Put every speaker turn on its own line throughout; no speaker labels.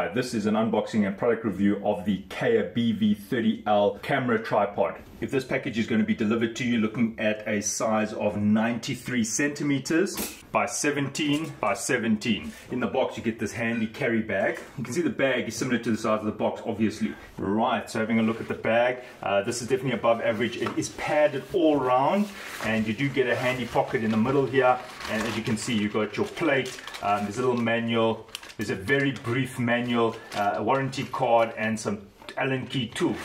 Hi, this is an unboxing and product review of the Cayer BV30L camera tripod. If this package is going to be delivered to you, looking at a size of 93 centimeters by 17 by 17. In the box you get this handy carry bag. You can see the bag is similar to the size of the box, obviously. Right, so having a look at the bag, this is definitely above average. It is padded all round, and you do get a handy pocket in the middle here, and as you can see you've got your plate, there's a little manual. There's a very brief manual, a warranty card, and some Allen key tool.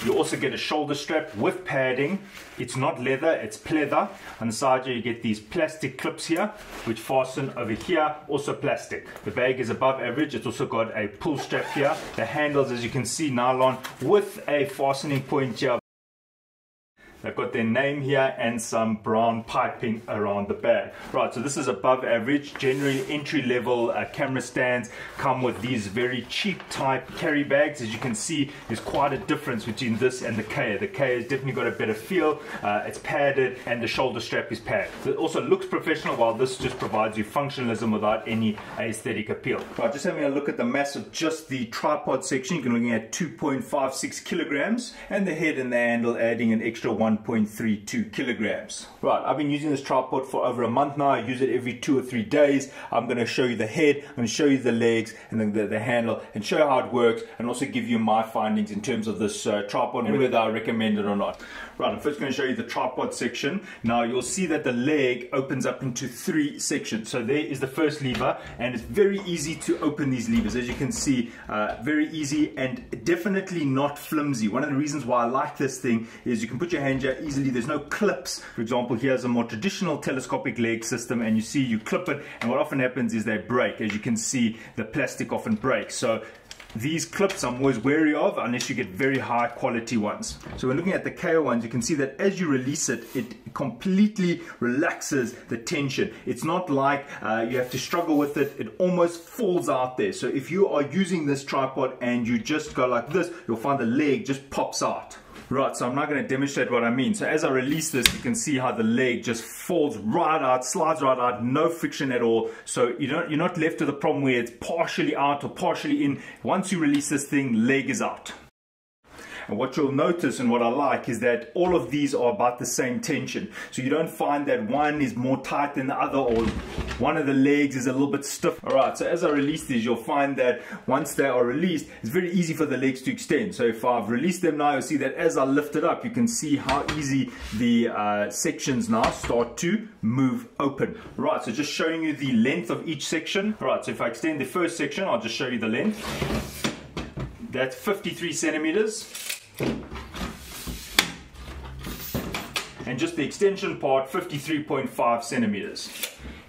You also get a shoulder strap with padding. It's not leather, it's pleather. On the side here you get these plastic clips here which fasten over here, also plastic. The bag is above average. It's also got a pull strap here. The handles, as you can see, nylon with a fastening point here. They've got their name here and some brown piping around the bag. Right, so this is above average. Generally entry-level camera stands come with these very cheap type carry bags. As you can see, there's quite a difference between this and the Cayer. The Cayer has definitely got a better feel. It's padded and the shoulder strap is padded. It also looks professional, while this just provides you functionalism without any aesthetic appeal. Right, just having a look at the mass of just the tripod section. You can look at 2.56 kilograms, and the head and the handle adding an extra 1.32 kilograms. Right, I've been using this tripod for over a month now. I use it every 2 or 3 days. I'm going to show you the head, I'm going to show you the legs, and then the handle, and show you how it works, and also give you my findings in terms of this tripod and whether I recommend it or not. Right, I'm first going to show you the tripod section. Now you'll see that the leg opens up into 3 sections. So there is the first lever, and it's very easy to open these levers. As you can see, very easy and definitely not flimsy. One of the reasons why I like this thing is you can put your hand here easily. There's no clips. For example, here's a more traditional telescopic leg system, and you see you clip it, and what often happens is they break. As you can see, the plastic often breaks. So these clips I'm always wary of unless you get very high quality ones. So when looking at the Cayer ones, you can see that as you release it, it completely relaxes the tension. It's not like you have to struggle with it. It almost falls out there. So if you are using this tripod and you just go like this, you'll find the leg just pops out. Right, so I'm not going to demonstrate what I mean. So as I release this, you can see how the leg just falls right out, slides right out, no friction at all. So you're not left with a problem where it's partially out or partially in. Once you release this thing, leg is out. And what you'll notice, and what I like, is that all of these are about the same tension. So you don't find that one is more tight than the other, or one of the legs is a little bit stiff. Alright, so as I release these, you'll find that once they are released, it's very easy for the legs to extend. So if I've released them now, you'll see that as I lift it up, you can see how easy the sections now start to move open. Right, so just showing you the length of each section. Alright, so if I extend the first section, I'll just show you the length. That's 53 centimeters. And just the extension part, 53.5 centimeters.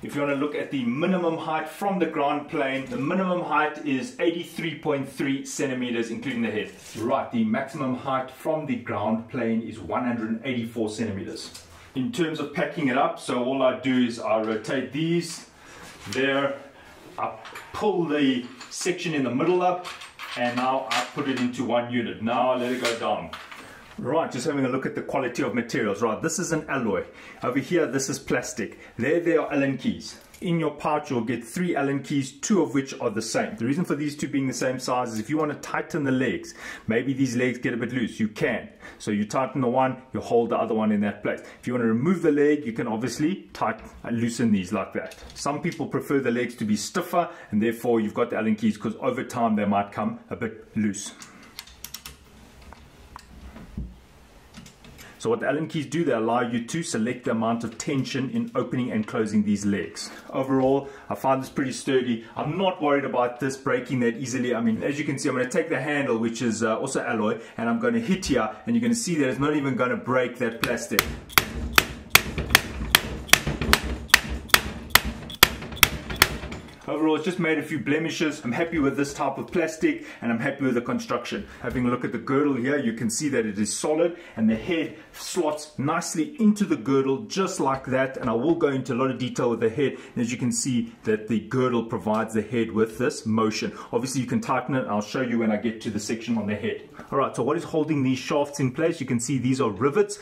If you want to look at the minimum height from the ground plane, the minimum height is 83.3 centimeters, including the head. Right, the maximum height from the ground plane is 184 centimeters. In terms of packing it up, so all I do is I rotate these, there, I pull the section in the middle up, and now I put it into one unit. Now I let it go down. Right, just having a look at the quality of materials. Right, this is an alloy. Over here, this is plastic. There are Allen keys. In your pouch, you'll get 3 Allen keys, 2 of which are the same. The reason for these 2 being the same size is if you want to tighten the legs, maybe these legs get a bit loose, you can. So you tighten the one, you hold the other one in that place. If you want to remove the leg, you can obviously loosen these like that. Some people prefer the legs to be stiffer, and therefore you've got the Allen keys, because over time they might come a bit loose. So what the Allen keys do, they allow you to select the amount of tension in opening and closing these legs. Overall, I find this pretty sturdy. I'm not worried about this breaking that easily. I mean, as you can see, I'm going to take the handle, which is also alloy, and I'm going to hit here, and you're going to see that it's not even going to break that plastic. Overall, it's just made a few blemishes. I'm happy with this type of plastic, and I'm happy with the construction. Having a look at the girdle here, you can see that it is solid, and the head slots nicely into the girdle just like that. And I will go into a lot of detail with the head. And as you can see, that the girdle provides the head with this motion. Obviously you can tighten it, and I'll show you when I get to the section on the head. Alright, so what is holding these shafts in place? You can see these are rivets.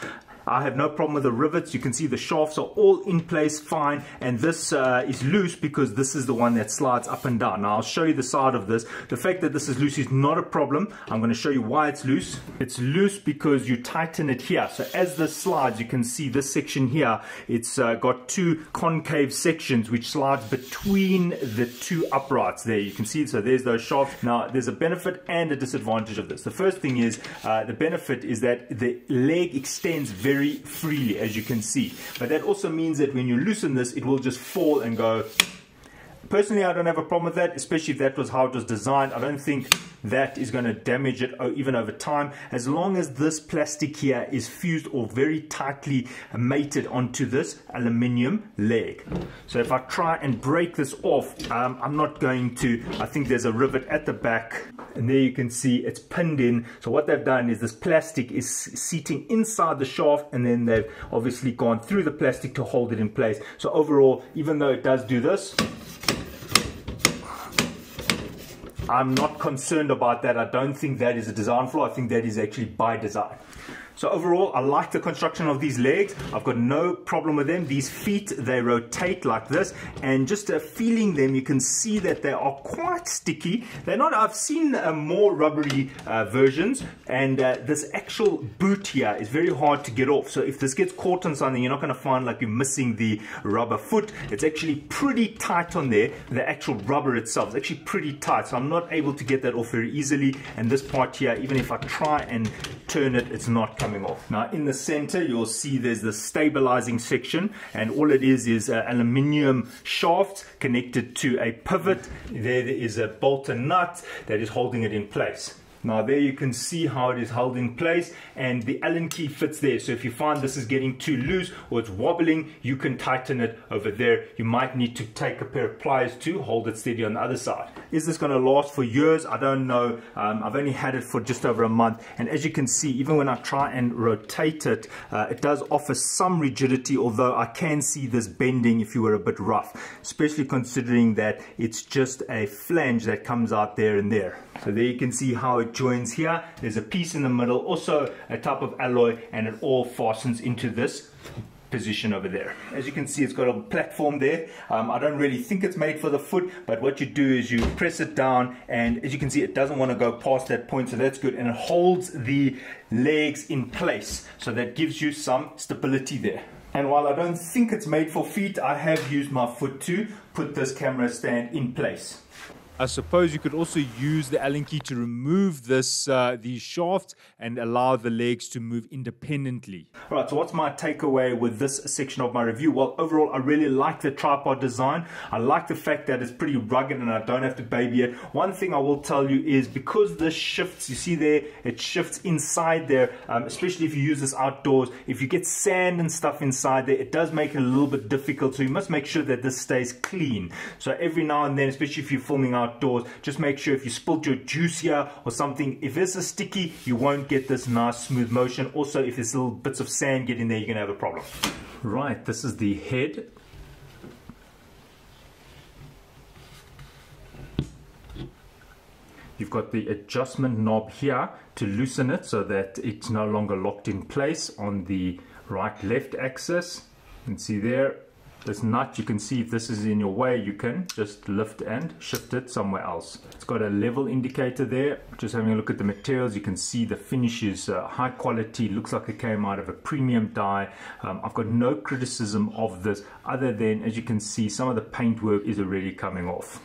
I have no problem with the rivets. You can see the shafts are all in place fine, and this is loose because this is the one that slides up and down. Now I'll show you the side of this. The fact that this is loose is not a problem. I'm going to show you why it's loose. It's loose because you tighten it here. So as this slides, you can see this section here, it's got two concave sections which slides between the two uprights there. You can see, so there's those shafts. Now there's a benefit and a disadvantage of this. The first thing is the benefit is that the leg extends very freely, as you can see, but that also means that when you loosen this, it will just fall and go. Personally, I don't have a problem with that, especially if that was how it was designed. I don't think that is going to damage it even over time, as long as this plastic here is fused or very tightly mated onto this aluminium leg. So if I try and break this off, I'm not going to. I think there's a rivet at the back, and there you can see it's pinned in. So what they've done is this plastic is seating inside the shaft, and then they've obviously gone through the plastic to hold it in place. So overall, even though it does do this, I'm not concerned about that. I don't think that is a design flaw. I think that is actually by design. So overall, I like the construction of these legs. I've got no problem with them. These feet, they rotate like this, and just feeling them, you can see that they are quite sticky. They're not, I've seen more rubbery versions, and this actual boot here is very hard to get off. So if this gets caught on something, you're not going to find like you're missing the rubber foot. It's actually pretty tight on there. The actual rubber itself is actually pretty tight, so I'm not able to get that off very easily. And this part here, even if I try and turn it, it's not coming off. Now in the center, you'll see there's the stabilizing section, and all it is aluminium shafts connected to a pivot. There is a bolt and nut that is holding it in place. Now there you can see how it is held in place, and the Allen key fits there. So if you find this is getting too loose or it's wobbling, you can tighten it over there. You might need to take a pair of pliers to hold it steady on the other side. Is this going to last for years? I don't know. I've only had it for just over a month, and as you can see, even when I try and rotate it, it does offer some rigidity, although I can see this bending if you were a bit rough, especially considering that it's just a flange that comes out there and there. So there you can see how it joins here. There's a piece in the middle, also a type of alloy, and it all fastens into this position over there. As you can see, it's got a platform there. I don't really think it's made for the foot, but what you do is you press it down, and as you can see, it doesn't want to go past that point, so that's good, and it holds the legs in place, so that gives you some stability there. And while I don't think it's made for feet, I have used my foot to put this camera stand in place. I suppose you could also use the Allen key to remove this these shafts and allow the legs to move independently. Alright, so what's my takeaway with this section of my review? Well, overall, I really like the tripod design. I like the fact that it's pretty rugged and I don't have to baby it. One thing I will tell you is, because this shifts, you see there, it shifts inside there, especially if you use this outdoors. If you get sand and stuff inside there, it does make it a little bit difficult, so you must make sure that this stays clean. So every now and then, especially if you're filming outdoors, just make sure if you spilled your juice here or something, if it's a sticky, you won't get this nice smooth motion. Also, if there's little bits of sand get in there, you're gonna have a problem. Right, this is the head. You've got the adjustment knob here to loosen it so that it's no longer locked in place on the right left axis. You can see there, this nut, you can see if this is in your way, you can just lift and shift it somewhere else. It's got a level indicator there. Just having a look at the materials, you can see the finish is high quality, looks like it came out of a premium die. I've got no criticism of this, other than, as you can see, some of the paintwork is already coming off.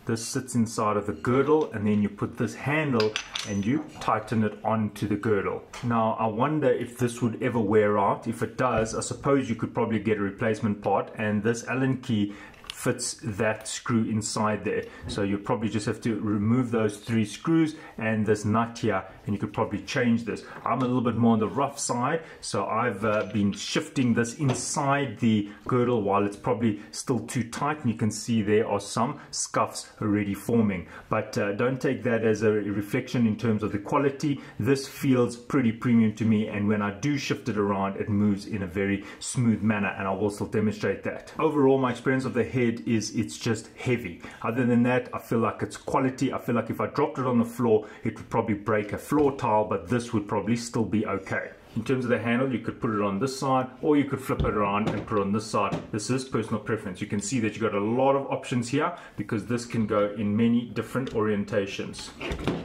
This sits inside of the girdle, and then you put this handle and you tighten it onto the girdle. Now I wonder if this would ever wear out. If it does, I suppose you could probably get a replacement part, and this Allen key fits that screw inside there. So you probably just have to remove those 3 screws and this nut here, and you could probably change this. I'm a little bit more on the rough side, so I've been shifting this inside the girdle while it's probably still too tight, and you can see there are some scuffs already forming. But don't take that as a reflection in terms of the quality. This feels pretty premium to me, and when I do shift it around, it moves in a very smooth manner, and I will still demonstrate that. Overall, my experience of the head is it's just heavy. Other than that, I feel like it's quality. I feel like if I dropped it on the floor, it would probably break a floor tile, but this would probably still be okay. In terms of the handle, you could put it on this side or you could flip it around and put it on this side. This is personal preference. You can see that you've got a lot of options here because this can go in many different orientations.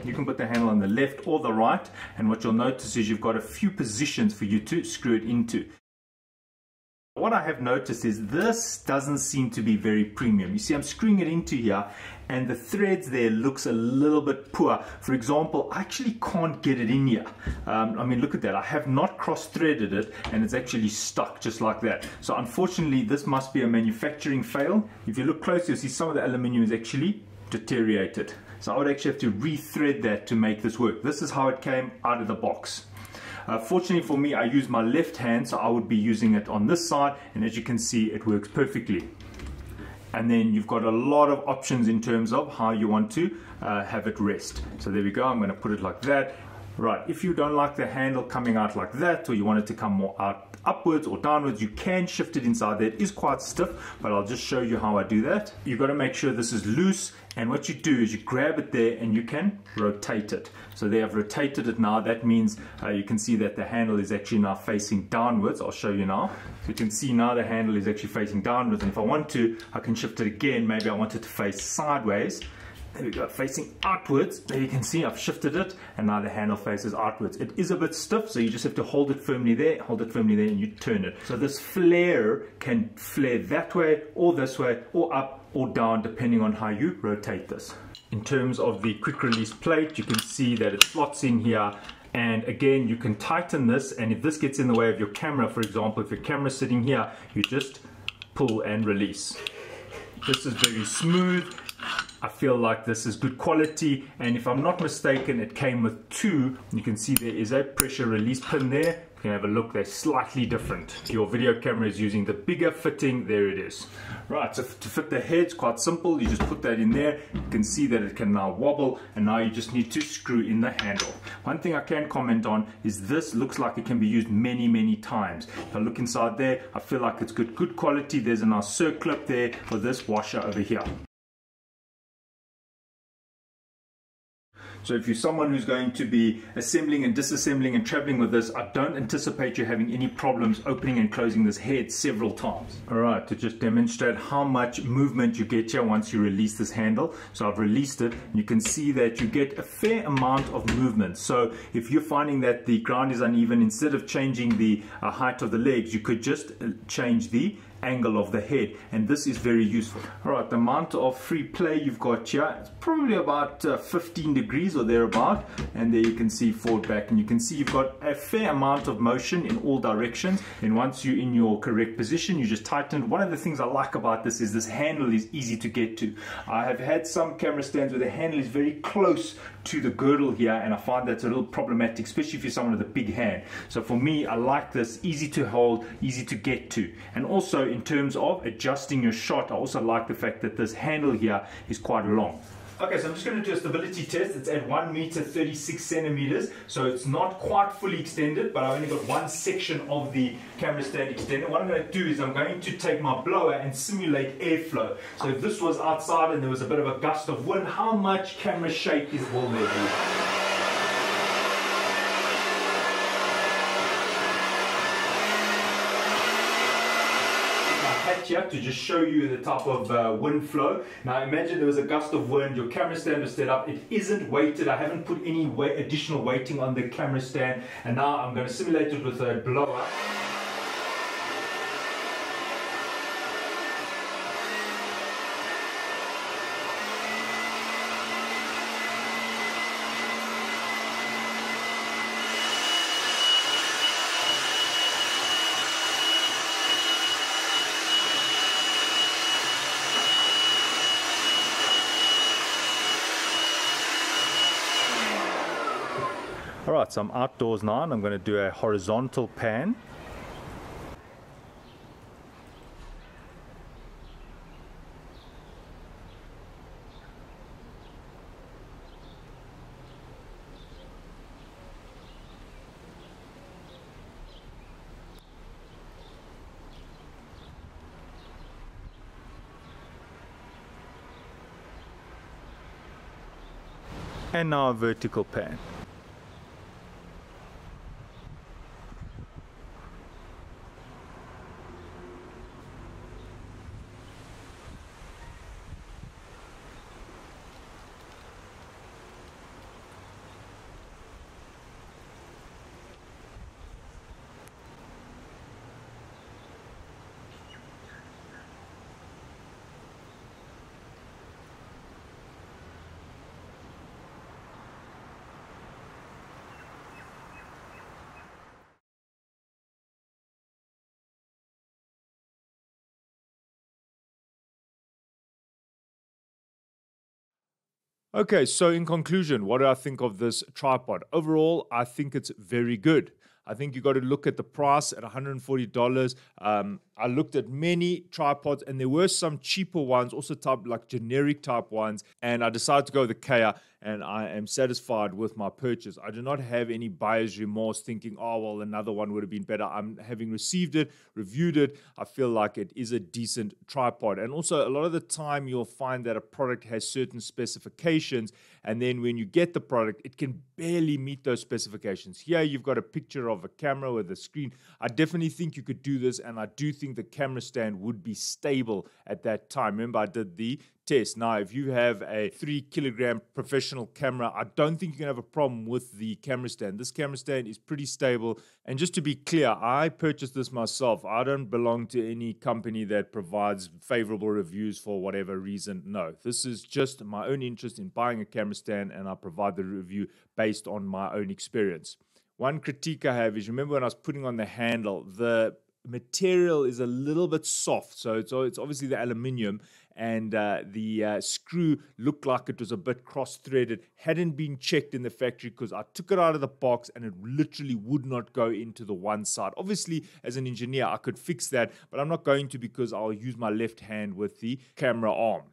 You can put the handle on the left or the right, and what you'll notice is you've got a few positions for you to screw it into. What I have noticed is this doesn't seem to be very premium. You see, I'm screwing it into here and the threads there looks a little bit poor. For example, I actually can't get it in here. I mean, look at that. I have not cross-threaded it and it's actually stuck just like that. So unfortunately, this must be a manufacturing fail. If you look closely, you'll see some of the aluminium is actually deteriorated. So I would actually have to re-thread that to make this work. This is how it came out of the box. Fortunately for me, I use my left hand, so I would be using it on this side, and as you can see, it works perfectly. And then you've got a lot of options in terms of how you want to have it rest. So there we go, I'm going to put it like that. Right, if you don't like the handle coming out like that, or you want it to come more out upwards or downwards, you can shift it inside there. It is quite stiff, but I'll just show you how I do that. You've got to make sure this is loose, and what you do is you grab it there and you can rotate it. So there, I've rotated it now. That means you can see that the handle is actually now facing downwards. I'll show you now. So you can see now the handle is actually facing downwards, and if I want to, I can shift it again. Maybe I want it to face sideways. There we go, facing outwards. There you can see I've shifted it and now the handle faces outwards. It is a bit stiff, so you just have to hold it firmly there, and you turn it. So this flare can flare that way or this way or up or down depending on how you rotate this. In terms of the quick release plate, you can see that it slots in here. And again, you can tighten this, and if this gets in the way of your camera, for example, if your camera's sitting here, you just pull and release. This is very smooth. I feel like this is good quality, and if I'm not mistaken, it came with two. You can see there is a pressure release pin there. You can have a look, they're slightly different. Your video camera is using the bigger fitting, there it is. Right, so to fit the head, it's quite simple. You just put that in there. You can see that it can now wobble, and now you just need to screw in the handle. One thing I can comment on is this looks like it can be used many times. If I look inside there, I feel like it's good quality. There's a nice circlip there for this washer over here. So if you're someone who's going to be assembling and disassembling and traveling with this, I don't anticipate you having any problems opening and closing this head several times. Alright, to just demonstrate how much movement you get here once you release this handle. So I've released it, and you can see that you get a fair amount of movement. So if you're finding that the ground is uneven, instead of changing the height of the legs, you could just change the angle of the head, and this is very useful. Alright, the amount of free play you've got here, it's probably about 15 degrees or thereabout, and there you can see forward, back, and you can see you've got a fair amount of motion in all directions. And once you're in your correct position, you just tighten it. One of the things I like about this is this handle is easy to get to. I have had some camera stands where the handle is very close to the girdle here, and I find that's a little problematic, especially if you're someone with a big hand. So for me, I like this, easy to hold, easy to get to. And also in terms of adjusting your shot, I also like the fact that this handle here is quite long. Okay, so I'm just going to do a stability test. It's at 1 meter 36 centimeters, so it's not quite fully extended, but I've only got one section of the camera stand extended. What I'm going to do is I'm going to take my blower and simulate airflow. So if this was outside and there was a bit of a gust of wind, how much camera shake will there be? Here to just show you the type of wind flow. Now imagine there was a gust of wind, your camera stand was set up, it isn't weighted, I haven't put any additional weighting on the camera stand, and now I'm going to simulate it with a blower. Alright, so I'm outdoors now and I'm going to do a horizontal pan. And now a vertical pan. Okay, so in conclusion, what do I think of this tripod? Overall, I think it's very good. I think you got to look at the price at $140. I looked at many tripods, and there were some cheaper ones, also type like generic type ones, and I decided to go with the Cayer, and I am satisfied with my purchase. I do not have any buyer's remorse thinking, oh, well, another one would have been better. I'm having received it, reviewed it. I feel like it is a decent tripod. And also, a lot of the time, you'll find that a product has certain specifications, and then when you get the product, it can barely meet those specifications. Here, you've got a picture of a camera with a screen. I definitely think you could do this, and I do think the camera stand would be stable at that time. Remember, I did the test. Now, if you have a 3 kilogram professional camera, I don't think you're going to have a problem with the camera stand. This camera stand is pretty stable. And just to be clear, I purchased this myself. I don't belong to any company that provides favorable reviews for whatever reason. No, this is just my own interest in buying a camera stand, and I provide the review based on my own experience. One critique I have is, remember when I was putting on the handle, the material is a little bit soft. So it's obviously the aluminium, and the screw looked like it was a bit cross-threaded. Hadn't been checked in the factory because I took it out of the box and it literally would not go into the one side. Obviously, as an engineer, I could fix that, but I'm not going to because I'll use my left hand with the camera arm.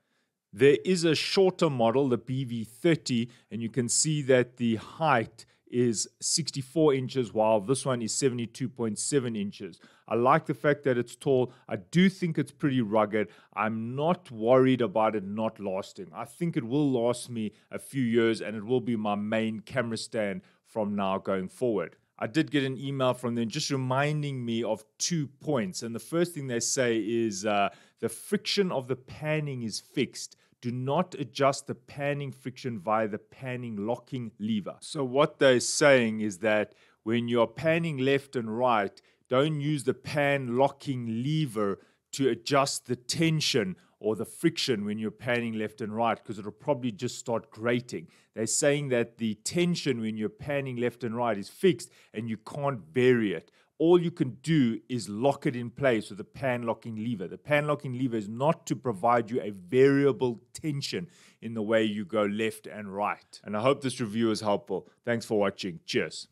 There is a shorter model, the BV30, and you can see that the height is 64 inches, while this one is 72.7 inches. I like the fact that it's tall. I do think it's pretty rugged. I'm not worried about it not lasting. I think it will last me a few years, and it will be my main camera stand from now going forward. I did get an email from them just reminding me of 2 points. And the first thing they say is the friction of the panning is fixed. Do not adjust the panning friction via the panning locking lever. So what they're saying is that when you're panning left and right, don't use the pan locking lever to adjust the tension or the friction when you're panning left and right, because it'll probably just start grating. They're saying that the tension when you're panning left and right is fixed and you can't vary it. All you can do is lock it in place with the pan locking lever. The pan locking lever is not to provide you a variable tension in the way you go left and right. And I hope this review is helpful. Thanks for watching. Cheers.